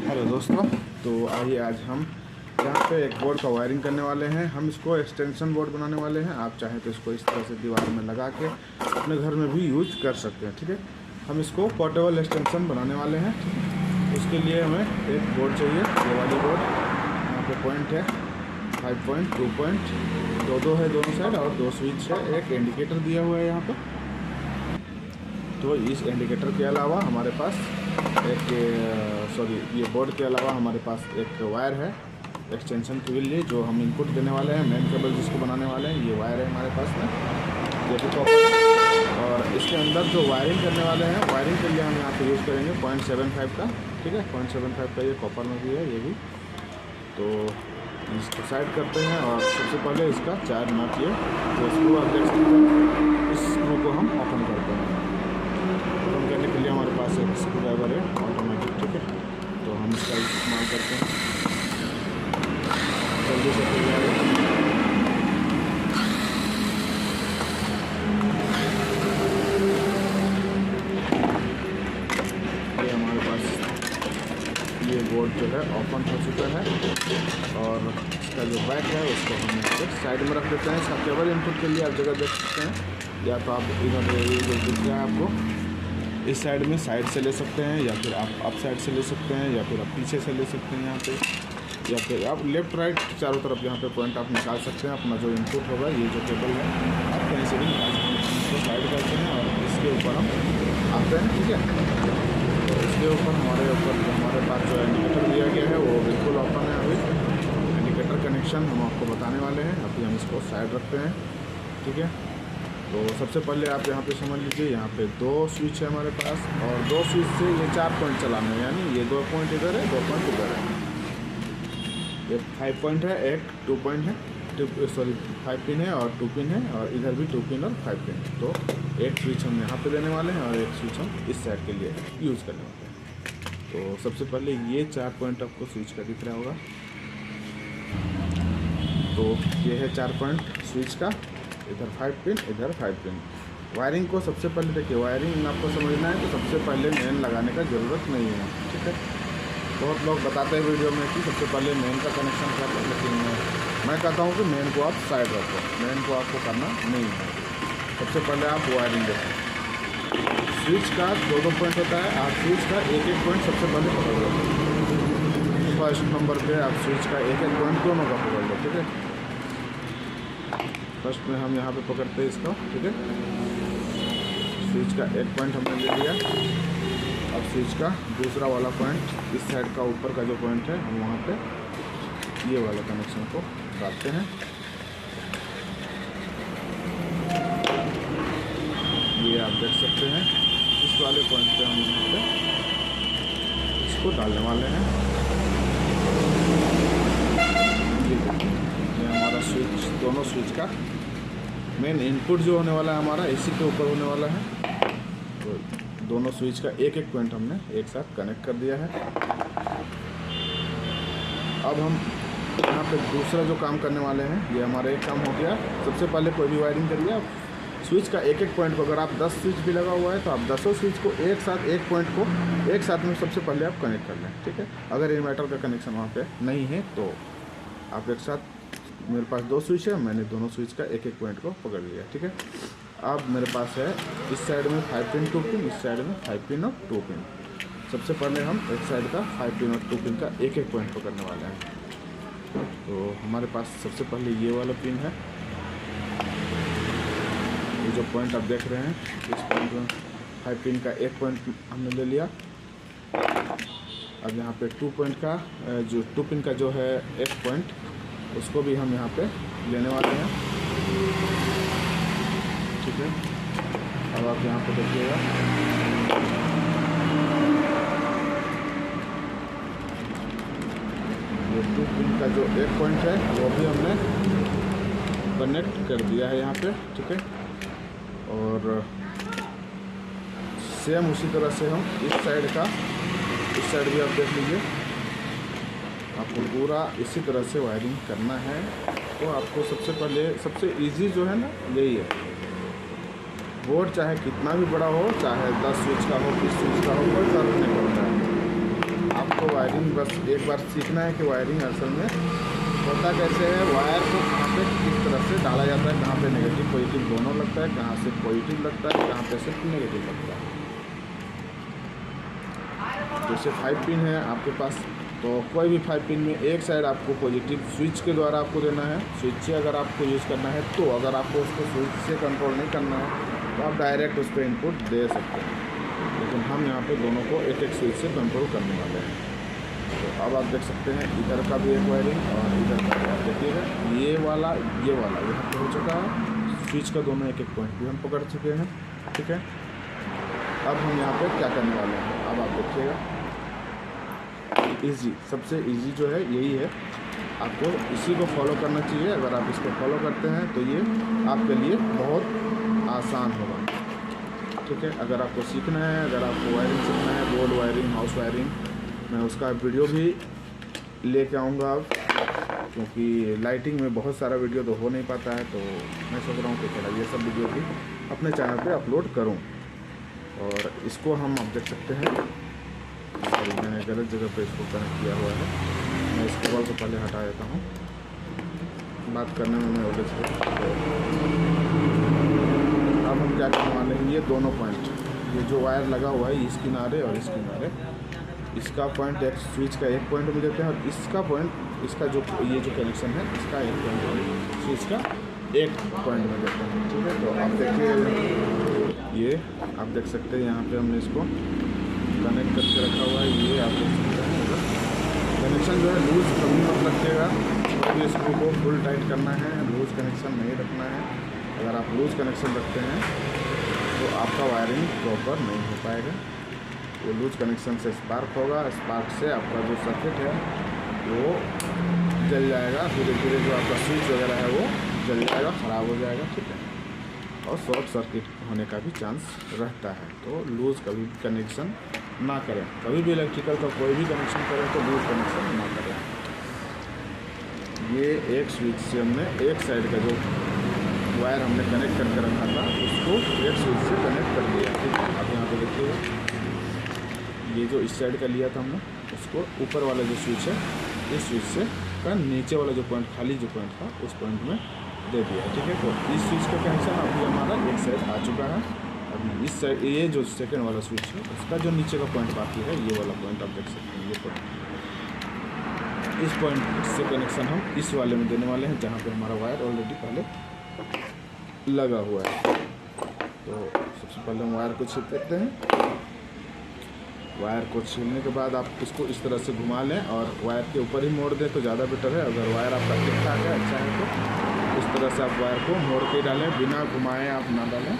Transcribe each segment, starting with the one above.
Hello दोस्तों, तो आइए आज हम यहाँ पे एक बोर्ड का वायरिंग करने वाले हैं। हम इसको एक्सटेंशन बोर्ड बनाने वाले हैं। आप चाहें तो इसको इस तरह से दीवार में लगा के अपने घर में भी यूज कर सकते हैं। ठीक है, हम इसको पोर्टेबल एक्सटेंशन बनाने वाले हैं। उसके लिए हमें एक बोर्ड चाहिए, ये वाली बोर्ड। यहाँ पे पॉइंट है 5 पॉइंट, 2 पॉइंट, दो है दोनों साइड और 2 स्विच है। एक इंडिकेटर दिया हुआ है यहाँ पे। तो इस इंडिकेटर के अलावा हमारे पास ये बोर्ड के अलावा हमारे पास एक वायर है एक्सटेंशन के लिए, जो हम इनपुट देने वाले हैं। मेन केबल जिसको बनाने वाले हैं, ये वायर है हमारे पास में, ये भी कॉपर। और इसके अंदर जो वायरिंग करने वाले हैं, वायरिंग के लिए हम यहाँ पे यूज़ करेंगे 0.75 का। ठीक है, 0.75 का ये कॉपर में भी है, ये भी। तो इसको साइड करते हैं और सबसे पहले इसका 4 नट, ये तो स्क्रू आप देख सकते हैं। इस स्क्रू को हम ओपन करते हैं। ओपन करने के लिए हमारे पास एक स्क्रू ड्राइवर है ऑटोमेटिक। ठीक है, तो हम इसका इस्तेमाल करते हैं, जल्दी से खुल जाएगा। ये हमारे पास ये बोर्ड जो है ओपन हो चुका है और इसका जो बैक है उसको हम इसके साइड में रख देते हैं। इसका केबल इनपुट के लिए आप जगह देख सकते हैं, या तो आप इधर ये जो दिख रहा है आपको इस साइड में साइड से ले सकते हैं, या फिर आप अप साइड से ले सकते हैं, या फिर आप पीछे से ले सकते हैं यहाँ पे, या फिर आप लेफ़्ट राइट चारों तरफ यहाँ पे पॉइंट आप निकाल सकते हैं। अपना जो इनपुट होगा, ये जो केबल है आप कहीं से भी निकाल सकते हैं। इसको साइड करते हैं और इसके ऊपर हम आते हैं। ठीक है, तो इसके ऊपर हमारे पास जो इंडिकेटर दिया गया है वो बिल्कुल ओपन है। अभी इंडिकेटर कनेक्शन हम आपको बताने वाले हैं। अभी हम इसको साइड रखते हैं। ठीक है, तो सबसे पहले आप यहाँ पे समझ लीजिए, यहाँ पे 2 स्विच है हमारे पास और 2 स्विच से ये 4 पॉइंट चलाने हैं। यानी ये 2 पॉइंट इधर है, 2 पॉइंट इधर है। एक 5 पॉइंट है, एक 2 पॉइंट है, 5 पिन है और 2 पिन है, और इधर भी 2 पिन और 5 पिन। तो एक स्विच हम यहाँ पे देने वाले हैं और एक स्विच हम इस साइड के लिए यूज़ करने वाले हैं। तो सबसे पहले ये 4 पॉइंट आपको स्विच का दिख रहा होगा। तो ये है 4 पॉइंट स्विच का, इधर 5 पिन, इधर 5 पिन। वायरिंग को सबसे पहले देखिए, वायरिंग आपको समझना है तो सबसे पहले मेन लगाने का ज़रूरत नहीं है। ठीक है, बहुत लोग बताते हैं वीडियो में कि सबसे पहले मेन का कनेक्शन कर लो, लेकिन मैं कहता हूँ कि मेन को आप साइड रखो। मेन को आपको करना नहीं है, सबसे पहले आप वायरिंग देखो। स्विच का 2-2 पॉइंट होता है, आप स्विच का 1-1 पॉइंट सबसे पहले पकड़ लो। फर्स्ट नंबर पे आप स्विच का 1-1 पॉइंट दोनों का पकड़ लो। ठीक है, फर्स्ट में हम यहाँ पे पकड़ते हैं इसका। ठीक है, स्विच का 1 पॉइंट हमने ले लिया। अब स्विच का दूसरा वाला पॉइंट, इस साइड का ऊपर का जो पॉइंट है, हम वहाँ पे ये वाला कनेक्शन को डालते हैं। ये आप देख सकते हैं, इस वाले पॉइंट पे हम यहाँ पे इसको डालने वाले हैं। ये हमारा स्विच, दोनों स्विच का मेन इनपुट जो होने वाला है हमारा इसी के ऊपर होने वाला है। तो दोनों स्विच का 1-1 पॉइंट हमने एक साथ कनेक्ट कर दिया है। अब हम यहाँ पे दूसरा जो काम करने वाले हैं, ये हमारा एक काम हो गया। सबसे पहले कोई भी वायरिंग करिए आप, स्विच का 1-1 पॉइंट को, अगर आप 10 स्विच भी लगा हुआ है तो आप 10 स्विच को एक साथ, एक पॉइंट को एक साथ में सबसे पहले आप कनेक्ट कर लें। ठीक है, अगर इन्वर्टर का कनेक्शन वहाँ पे नहीं है तो आप एक साथ, मेरे पास 2 स्विच है, मैंने दोनों स्विच का 1-1 पॉइंट को पकड़ लिया। ठीक है, अब मेरे पास है इस साइड में 5 पिन 2 पिन, इस साइड में 5 पिन और 2 पिन। सबसे पहले हम एक साइड का 5 पिन और 2 पिन का 1-1 पॉइंट पकड़ने वाले हैं। तो हमारे पास सबसे पहले ये वाला पिन है, ये जो पॉइंट आप देख रहे हैं, इस पॉइंट में 5 पिन का 1 पॉइंट हमने ले लिया। अब यहाँ पे 2 पिन का जो है 1 पॉइंट, उसको भी हम यहाँ पे लेने वाले हैं। ठीक है, अब आप यहाँ पे देखिएगा, ये 2 पिन का जो 1 पॉइंट है वो भी हमने कनेक्ट कर दिया है यहाँ पे। ठीक है, और सेम उसी तरह से हम इस साइड भी आप देख लीजिए, आपको पूरा इसी तरह से वायरिंग करना है। तो आपको सबसे पहले, सबसे इजी जो है ना, यही है। बोर्ड चाहे कितना भी बड़ा हो, चाहे 10 स्विच का हो, 20 स्विच का हो, कोई फर्क नहीं पड़ता है। आपको आपको वायरिंग बस एक बार सीखना है कि वायरिंग असल में होता कैसे है, वायर को कहाँ पे किस तरह से डाला जाता है, कहाँ पे नेगेटिव पॉजिटिव दोनों लगता है, कहाँ से पॉजिटिव लगता है, कहाँ पे सिर्फ नेगेटिव लगता है। जैसे 5 पिन है आपके पास, तो कोई भी 5 पिन में एक साइड आपको पॉजिटिव स्विच के द्वारा आपको देना है। स्विच से अगर आपको यूज़ करना है तो, अगर आपको उसको स्विच से कंट्रोल नहीं करना है तो आप डायरेक्ट उस पर इनपुट दे सकते हैं, लेकिन हम यहाँ पे दोनों को एक एक स्विच से कंट्रोल करने वाले हैं। तो अब आप देख सकते हैं इधर का भी एक वायरिंग और इधर का भी। आप देखिएगा ये वाला यहाँ पे हो चुका है। स्विच का दोनों एक एक पॉइंट भी हम पकड़ चुके हैं, ठीक है। अब हम यहाँ पे क्या करने वाले हैं, अब आप देखिएगा इजी, सबसे इजी जो है यही है, आपको इसी को फॉलो करना चाहिए। अगर आप इसको फॉलो करते हैं तो ये आपके लिए बहुत आसान होगा, ठीक है। अगर आपको सीखना है, अगर आपको वायरिंग सीखना है, बोर्ड वायरिंग, हाउस वायरिंग, मैं उसका वीडियो भी लेके आऊँगा अब, क्योंकि लाइटिंग में बहुत सारा वीडियो तो हो नहीं पाता है, तो मैं सोच रहा हूँ कि थोड़ा ये सब वीडियो भी अपने चैनल पे अपलोड करूँ। और इसको हम आप देख सकते हैं, मैंने गलत जगह पे इसको कनेक्ट किया हुआ है। मैं इस केबल को पहले हटा देता हूँ, बात करने में मैं उलझ गया। अब हम क्या करने वाले हैं, ये दोनों पॉइंट, ये जो वायर लगा हुआ है इस किनारे और इस किनारे, इसका पॉइंट एक स्विच का एक पॉइंट में देते हैं, और इसका पॉइंट, इसका जो ये जो कनेक्शन है इसका एक पॉइंट और स्विच का एक पॉइंट में देते हैं, ठीक है। तो आप देखिए ये आप देख सकते हैं यहाँ पे हमने इसको कनेक्ट करके रखा हुआ है। ये आप देख सकते हैं कनेक्शन जो है लूज़ कभी मत रखिएगा, कभी स्क्रू को फुल टाइट करना है, लूज़ कनेक्शन नहीं रखना है। अगर आप लूज़ कनेक्शन रखते हैं तो आपका वायरिंग प्रॉपर नहीं हो पाएगा। वो लूज़ कनेक्शन से स्पार्क होगा, स्पार्क से आपका जो सर्किट है वो जल जाएगा, धीरे धीरे जो आपका स्विच वगैरह है वो जल जाएगा, ख़राब हो जाएगा, ठीक है। और शॉर्ट सर्किट होने का भी चांस रहता है। तो लूज़ कभी भी कनेक्शन ना करें, कभी भी इलेक्ट्रिकल का कोई भी कनेक्शन करें तो लूज़ कनेक्शन ना करें। ये एक स्विच से हमने एक साइड का जो वायर हमने कनेक्ट करके रखा था उसको एक स्विच से कनेक्ट कर दिया, ठीक है। आप यहाँ पे देखिएगा ये जो इस साइड का लिया था हमने, उसको ऊपर वाला जो स्विच है इस स्विच से का नीचे वाला जो पॉइंट, खाली जो पॉइंट था उस पॉइंट में दे दिया, ठीक है। तो इस स्विच का कनेक्शन अभी हमारा एक साइड आ चुका है। अभी इस साइड ये जो सेकंड वाला स्विच है उसका जो नीचे का पॉइंट बाकी है, ये वाला पॉइंट आप देख सकते हैं, ये पॉइंट, इस पॉइंट से कनेक्शन हम इस वाले में देने वाले हैं जहाँ पे हमारा वायर ऑलरेडी पहले लगा हुआ है। तो सबसे पहले हम वायर को छील देते हैं। वायर को छीलने के बाद आप इसको इस तरह से घुमा लें और वायर के ऊपर ही मोड़ दें तो ज़्यादा बेटर है। अगर वायर आपका ठीक ठाक है, अच्छा है, तो इस तरह से आप वायर को मोड़ के डालें, बिना घुमाएं आप ना डालें,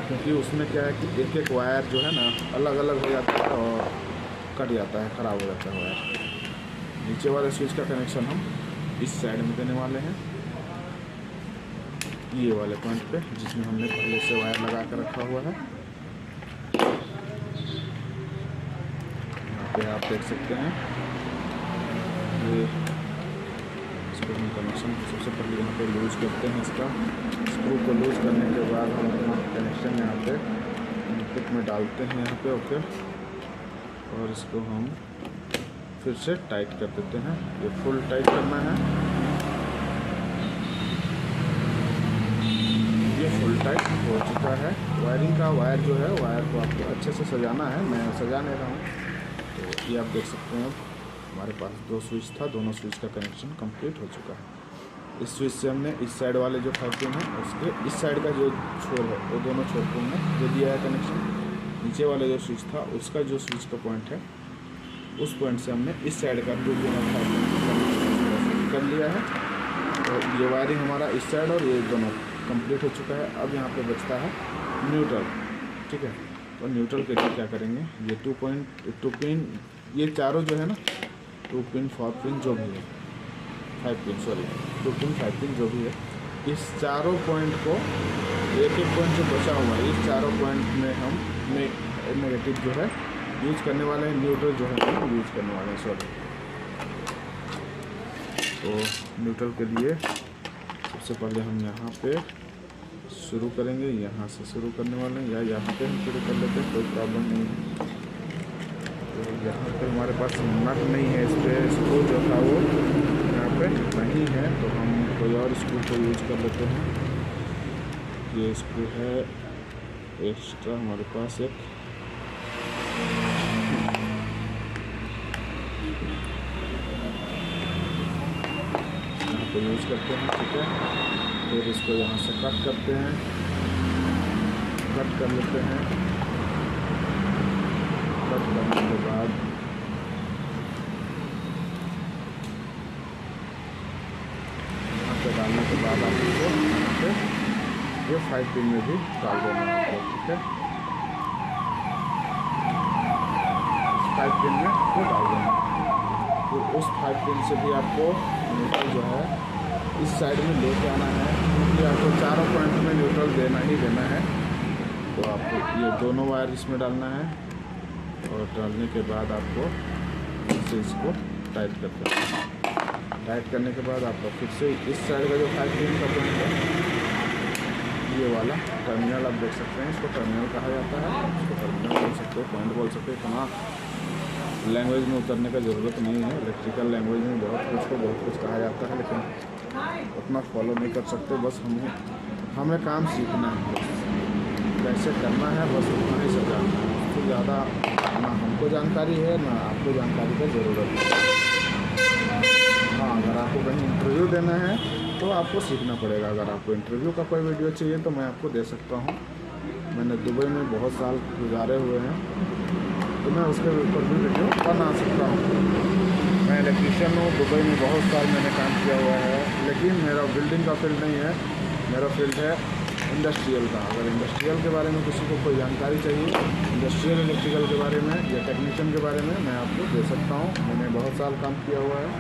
क्योंकि उसमें क्या है कि एक एक वायर जो है ना अलग अलग हो जाता है और कट जाता है, ख़राब हो जाता है वायर। नीचे वाले स्विच का कनेक्शन हम इस साइड में देने वाले हैं, ये वाले पॉइंट पे जिसमें हमने पहले से वायर लगा कर रखा हुआ है। यहाँ पे आप देख सकते हैं ये इसको हम कनेक्शन सबसे पहले यहाँ पे लूज़ करते हैं। इसका स्क्रू को लूज़ करने के बाद हम अपना कनेक्शन यहाँ पे इनपुट में डालते हैं यहाँ पे, ओके, और इसको हम फिर से टाइट कर देते हैं। ये फुल टाइट करना है, ये फुल टाइट हो चुका है। वायरिंग का वायर जो है, वायर को आपको अच्छे से सजाना है, मैं सजा नहीं रहा हूँ। तो ये आप देख सकते हैं हमारे पास दो स्विच था, दोनों स्विच का कनेक्शन कंप्लीट हो चुका है। इस स्विच से हमने इस साइड वाले जो 5 पिन है उसके इस साइड का जो छोर है वो दोनों छोर को हमने दे दिया है कनेक्शन। नीचे वाला जो स्विच था उसका जो स्विच का पॉइंट है उस पॉइंट से हमने इस साइड का 2 पिन कर लिया है। तो ये वायरिंग हमारा इस साइड और ये दोनों कंप्लीट हो चुका है। अब यहाँ पे बचता है न्यूट्रल, ठीक है। तो न्यूट्रल के लिए क्या करेंगे, ये 2 पिन, ये चारों जो है ना 2 पिन 4 पिन जो भी है 5 पिन, सॉरी 2 पिन 5 पिन जो भी है, इस चारों पॉइंट को एक एक पॉइंट जो बचा हुआ है इस चारों पॉइंट में हम नेगेटिव जो है यूज़ करने वाले हैं, न्यूट्रल जो है हम यूज़ करने वाले हैं, सॉरी। तो न्यूट्रल के लिए सबसे पहले हम यहाँ पे शुरू करेंगे, यहाँ से शुरू करने वाले हैं या यहाँ पे हम शुरू कर लेते हैं, कोई प्रॉब्लम नहीं है। यहाँ पे हमारे पास नट नहीं है, इस पर स्क्रू जो था वो यहाँ पे नहीं है, तो हम कोई और स्क्रू को यूज कर लेते हैं। ये स्क्रू है एक्स्ट्रा हमारे पास एक, यहाँ पे यूज करते हैं। ठीक है, फिर इसको यहाँ से कट करते हैं, कट कर लेते हैं। कट करने के बाद यहाँ पे डालने के बाद आप इसको यहाँ पे ये 5 पिन में भी डाल देना है। ठीक है, 5 पिन में वो डाल देना। तो उस 5 पिन से भी आपको न्यूट्रल जो है इस साइड में लेके आना है, क्योंकि आपको चारों पॉइंट में न्यूट्रल देना ही देना है। तो आपको ये दोनों वायर इसमें डालना है, और डालने के बाद आपको इससे इसको टाइट कर देना है। टाइट करने के बाद आपका फिर से इस साइड का जो 5 पिन का पॉइंट है, ये वाला टर्मिनल आप देख सकते हैं, इसको टर्मिनल कहा जाता है। इसको टर्मिनल बोल सकते हो, पॉइंट बोल सकते हो। इतना लैंग्वेज में उतरने का ज़रूरत नहीं है। इलेक्ट्रिकल लैंग्वेज में बहुत कुछ कहा जाता है, लेकिन उतना फॉलो नहीं कर सकते। बस हमें काम सीखना है, कैसे करना है, बस उतना ही सब जानना है। उससे ज़्यादा ना हमको जानकारी है, ना आपको जानकारी की ज़रूरत है। हाँ, अगर आपको कहीं इंटरव्यू देना है तो आपको सीखना पड़ेगा। अगर आपको इंटरव्यू का कोई वीडियो चाहिए तो मैं आपको दे सकता हूँ। मैंने दुबई में बहुत साल गुजारे हुए हैं, तो मैं उसके ऊपर भी वीडियो बना सकता हूँ। मैं इलेक्ट्रीशियन हूँ, दुबई में बहुत साल मैंने काम किया हुआ है, लेकिन मेरा बिल्डिंग का फील्ड नहीं है, मेरा फील्ड है इंडस्ट्रियल का। अगर इंडस्ट्रियल के बारे में किसी को कोई जानकारी चाहिए, इंडस्ट्रियल इलेक्ट्रिकल के बारे में या टेक्नीशियन के बारे में, मैं आपको दे सकता हूँ। मैंने बहुत साल काम किया हुआ है,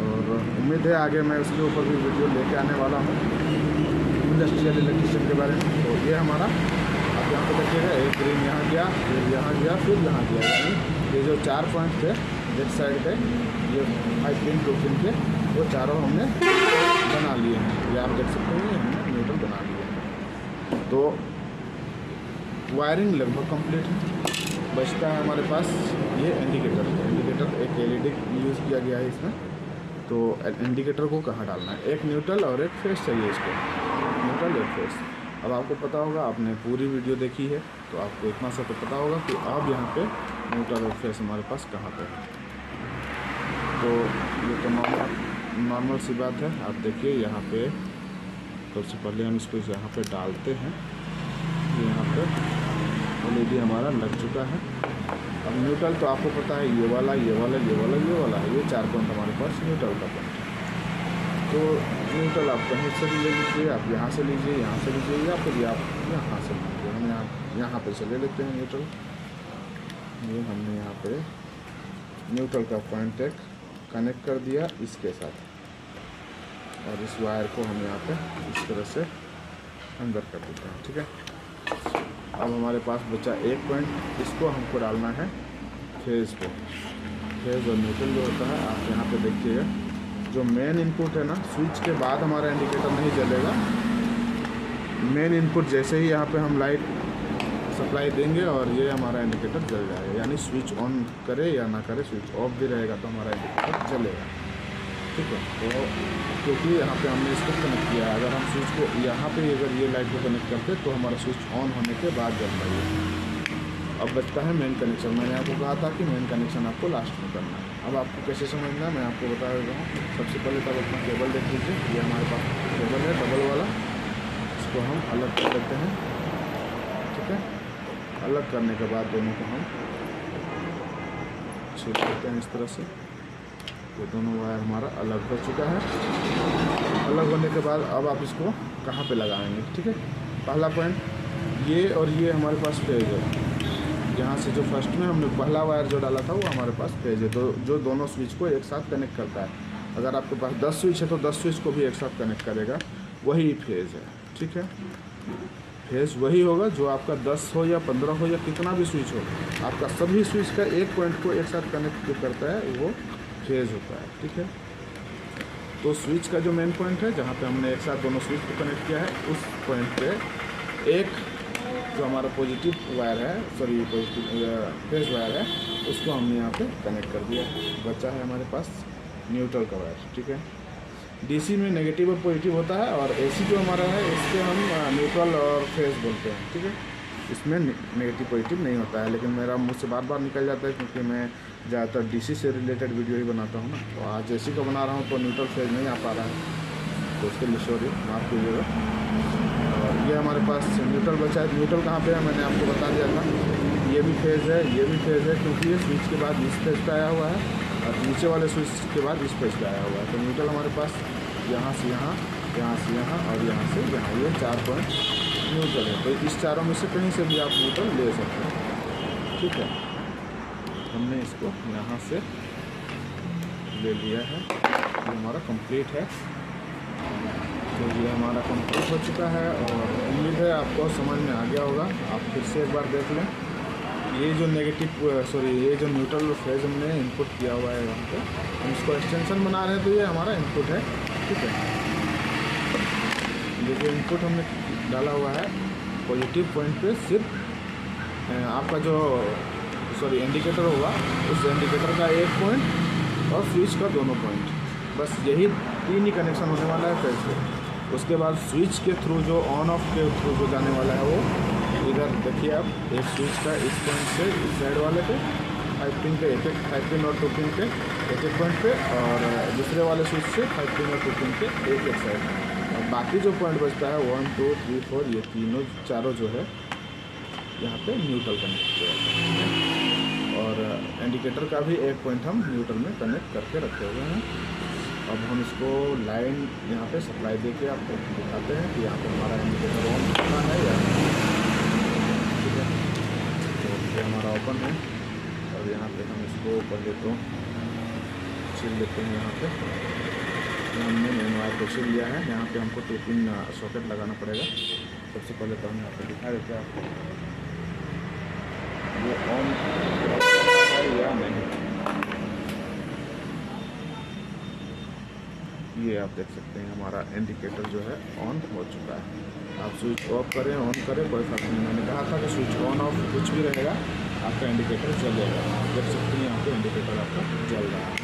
और उम्मीद है आगे मैं उसके ऊपर भी वीडियो लेके आने वाला हूँ, इंडस्ट्रियल इलेक्ट्रिशियन के बारे में। तो ये हमारा, आप यहाँ पे देखिएगा, एक ग्रीन यहाँ गया, फिर यहाँ गया, फिर यहाँ गया, यानी ये जो 4 पॉइंट थे लेफ्ट साइड के, ये 5 पिन 2 पिन के, वो चारों हमने बना लिए हैं। ये आप देख सकते हैं, हमने न्यूट्रल बना लिए हैं। तो वायरिंग लगभग कंप्लीट है। बचता है हमारे पास ये इंडिकेटर एक LED यूज़ किया गया है इसमें। तो इंडिकेटर को कहाँ डालना है, एक न्यूट्रल और एक फेस चाहिए इसको, न्यूट्रल एक फेस। अब आपको पता होगा, आपने पूरी वीडियो देखी है तो आपको इतना सा तो पता होगा कि अब यहाँ पे न्यूट्रल और फेस हमारे पास कहाँ पे है। तो ये तो नॉर्मल सी बात है। आप देखिए यहाँ पे सबसे पहले हम इसको यहाँ पे डालते हैं। यहाँ पे LED हमारा लग चुका है। अब न्यूट्रल तो आपको पता है, ये वाला, ये वाला, ये वाला, ये वाला है, ये 4 पॉइंट हमारे पास न्यूट्रल का पॉइंट है। तो न्यूट्रल आप कहीं से भी ले लीजिए, आप यहाँ से लीजिए, यहाँ से लीजिए, या फिर आप यहाँ से लीजिए। हम यहाँ पे से ले लेते हैं न्यूट्रल। ये हमने यहाँ पे न्यूट्रल का पॉइंट एक कनेक्ट कर दिया इसके साथ, और इस वायर को हम यहाँ पे इस तरह से अंदर कर देते हैं। ठीक है, अब हमारे पास बचा एक पॉइंट, इसको हमको डालना है फेज़ पे। फेज़ और न्यूट्रल जो होता है, आप यहाँ पे देखिएगा, जो मेन इनपुट है ना, स्विच के बाद हमारा इंडिकेटर नहीं जलेगा। मेन इनपुट जैसे ही यहाँ पे हम लाइट सप्लाई देंगे और ये हमारा इंडिकेटर जल जाएगा, यानी स्विच ऑन करे या ना करे, स्विच ऑफ भी रहेगा तो हमारा इंडिकेटर जलेगा। ठीक है, तो क्योंकि यहाँ पे हमने इसको कनेक्ट किया है, अगर हम स्विच को यहाँ पे अगर ये लाइट को कनेक्ट करते तो हमारा स्विच ऑन होने के बाद जल रही है। अब बचता है मेन कनेक्शन। मैंने आपको कहा था कि मेन कनेक्शन आपको लास्ट में करना है। अब आपको कैसे समझना है मैं आपको बता देता हूँ। सबसे पहले तब अपना केबल देख लीजिए, ये हमारे पास केबल है डबल वाला, इसको हम अलग कर लेते हैं। ठीक है, अलग करने के बाद दोनों को हम छील लेते हैं इस तरह से। ये दोनों वायर हमारा अलग हो चुका है। अलग होने के बाद अब आप इसको कहाँ पे लगाएंगे? ठीक है, पहला पॉइंट ये, और ये हमारे पास फेज है। यहाँ से जो फर्स्ट में हमने पहला वायर जो डाला था वो हमारे पास फेज है, तो जो दोनों स्विच को एक साथ कनेक्ट करता है। अगर आपके पास 10 स्विच है तो 10 स्विच को भी एक साथ कनेक्ट करेगा, वही फेज है। ठीक है, फेज वही होगा जो आपका 10 हो या 15 हो या कितना भी स्विच हो, आपका सभी स्विच का एक पॉइंट को एक साथ कनेक्ट जो करता है वो फेज होता है। ठीक है, तो स्विच का जो मेन पॉइंट है जहाँ पे हमने एक साथ दोनों स्विच को कनेक्ट किया है, उस पॉइंट पे एक जो हमारा पॉजिटिव वायर है, सॉरी पॉजिटिव फेज वायर है, उसको हमने यहाँ पे कनेक्ट कर दिया। बचा है हमारे पास न्यूट्रल का वायर, ठीक है। डीसी में नेगेटिव और पॉजिटिव होता है, और एसी जो हमारा है इससे हम न्यूट्रल और फेज बोलते हैं, ठीक है। इसमें नेगेटिव पॉजिटिव नहीं होता है, लेकिन मेरा मुझ से बार बार निकल जाता है क्योंकि मैं ज़्यादातर डीसी से रिलेटेड वीडियो ही बनाता हूँ ना। तो आज एसी का बना रहा हूँ तो न्यूट्रल फेज नहीं आ पा रहा है, तो उसके लिए सॉरी, माफ़ कीजिएगा। और ये हमारे पास न्यूट्रल बचा है। न्यूट्रल कहाँ पे है मैंने आपको बता दिया था। ये भी फेज़ है, ये भी फेज़ है, क्योंकि ये स्विच के बाद इस फेज पे आया हुआ है और नीचे वाले स्विच के बाद इस फेज पे आया हुआ है। तो न्यूट्रल हमारे पास यहाँ से यहाँ, यहाँ से यहाँ और यहाँ से यहाँ, ये 4 पॉइंट न्यूट्रल है। तो इस चारों में से कहीं से भी आप न्यूट्रल ले सकते हैं, ठीक है। हमने इसको यहाँ से ले लिया है, ये हमारा कंप्लीट है। तो ये हमारा कंप्लीट हो चुका है और उम्मीद है आपको समझ में आ गया होगा। आप फिर से एक बार देख लें। ये जो ये जो न्यूट्रल फेज हमने इनपुट किया हुआ है यहाँ पे, हम इसको एक्सटेंशन बना रहे हैं, तो ये हमारा इनपुट है, ठीक है। ये जो इनपुट हमने डाला हुआ है पॉजिटिव पॉइंट पे सिर्फ आपका जो इंडिकेटर होगा, उस इंडिकेटर का 1 पॉइंट और स्विच का दोनों पॉइंट, बस यही 3 ही कनेक्शन होने वाला है फेज से। उसके बाद स्विच के थ्रू जो ऑन ऑफ के थ्रू जो जाने वाला है वो इधर देखिए आप, एक स्विच का इस पॉइंट से इस साइड वाले पे 5 पिन पे 5 पिन और 2 पिन पे एक पॉइंट पे, और दूसरे वाले स्विच से 5 पिन और 2 पिन पे एक साइड। और बाकी जो पॉइंट बचता है 1 2 3 4, ये चारों जो है यहाँ पे न्यूट्रल कनेक्ट किया है। और इंडिकेटर का भी 1 पॉइंट हम न्यूट्रल में कनेक्ट करके रखे हुए हैं। अब हम इसको लाइन यहाँ पे सप्लाई देके आपको दिखाते हैं कि यहाँ पे हमारा इंडिकेटर ऑन करना है या ठीक है। तो ये हमारा ओपन है और यहाँ पे हम इसको पहले तो छील लेते हैं। यहाँ पे हमने मेन वायर को छील लिया है। यहाँ पे हमको 2 पिन सॉकेट लगाना पड़ेगा। सबसे पहले तो हम यहाँ पे दिखा देते हैं आपको वो ऑन है या नहीं। ये आप देख सकते हैं हमारा इंडिकेटर जो है ऑन हो चुका है। आप स्विच ऑफ करें ऑन करें कोई फर्क नहीं। मैंने कहा था कि स्विच ऑन ऑफ कुछ भी रहेगा आपका इंडिकेटर जलेगा। आप देख सकते हैं यहाँ पे इंडिकेटर आपका जल रहा है।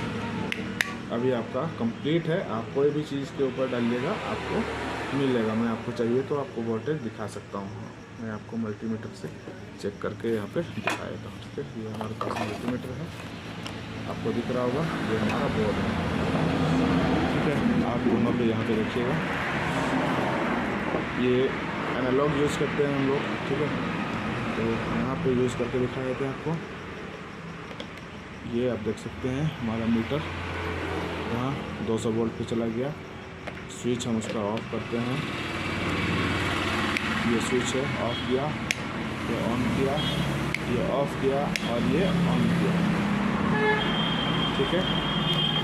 अभी आपका कंप्लीट है। आप कोई भी चीज़ के ऊपर डालिएगा आपको मिलेगा। मैं आपको चाहिए तो आपको वोल्टेज दिखा सकता हूँ। मैं आपको मल्टीमीटर से चेक करके यहाँ पे दिखाएगा, ठीक है। ये हमारे पास मल्टीमीटर है, आपको दिख रहा होगा। ये हमारा बोर्ड है, ठीक है। आप दोनों पे यहाँ पे देखिएगा, ये एनालॉग यूज़ करते हैं हम लोग, ठीक है। तो यहाँ पे यूज़ करके दिखा देते हैं आपको। ये आप देख सकते हैं हमारा मीटर यहाँ 200 वोल्ट पे चला गया। स्विच हम उसका ऑफ करते हैं। ये स्विच है, ऑफ किया, ये ऑन किया, ये ऑफ किया और ये ऑन किया, ठीक है।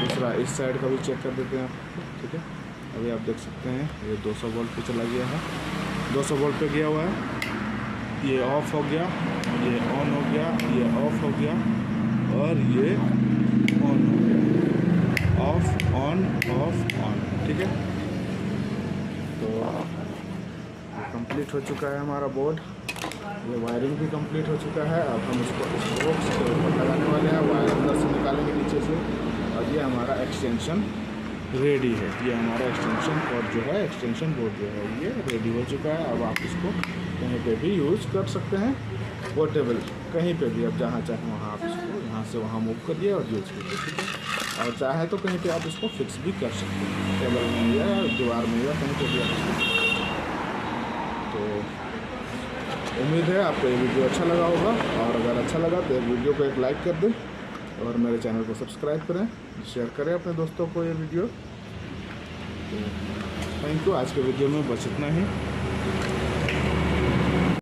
दूसरा इस साइड का भी चेक कर देते हैं आपको, ठीक है। अभी आप देख सकते हैं ये 200 वोल्ट पे चला गया है। 200 वोल्ट पे गया हुआ है। ये ऑफ हो गया, ये ऑन हो गया, ये ऑफ हो गया और ये ऑन हो गया। ऑफ ऑन ऑफ ऑन, ठीक है। तो कंप्लीट हो चुका है हमारा बोर्ड। ये वायरिंग भी कंप्लीट हो चुका है। अब हम इसको इस बॉक्स के ऊपर लगाने वाले हैं। वायर अंदर से निकालेंगे नीचे से। और ये हमारा एक्सटेंशन रेडी है। ये हमारा एक्सटेंशन कॉर्ड जो है, एक्सटेंशन बोर्ड जो है, ये रेडी हो चुका है। अब आप इसको कहीं पे भी यूज़ कर सकते हैं, पोर्टेबल कहीं पे भी। अब जहाँ चाहें वहाँ आप इसको यहाँ से वहाँ मूव करिए और यूज़ कीजिए, ठीक है। और चाहे तो कहीं पे आप इसको फिक्स भी कर सकते हैं, टेबल में या दीवार में या कहीं पर भी आप इसको। तो उम्मीद है आपको ये वीडियो अच्छा लगा होगा, और अगर अच्छा लगा तो वीडियो को एक लाइक कर दें और मेरे चैनल को सब्सक्राइब करें, शेयर करें अपने दोस्तों को ये वीडियो। तो थैंक यू। आज के वीडियो में बस इतना ही।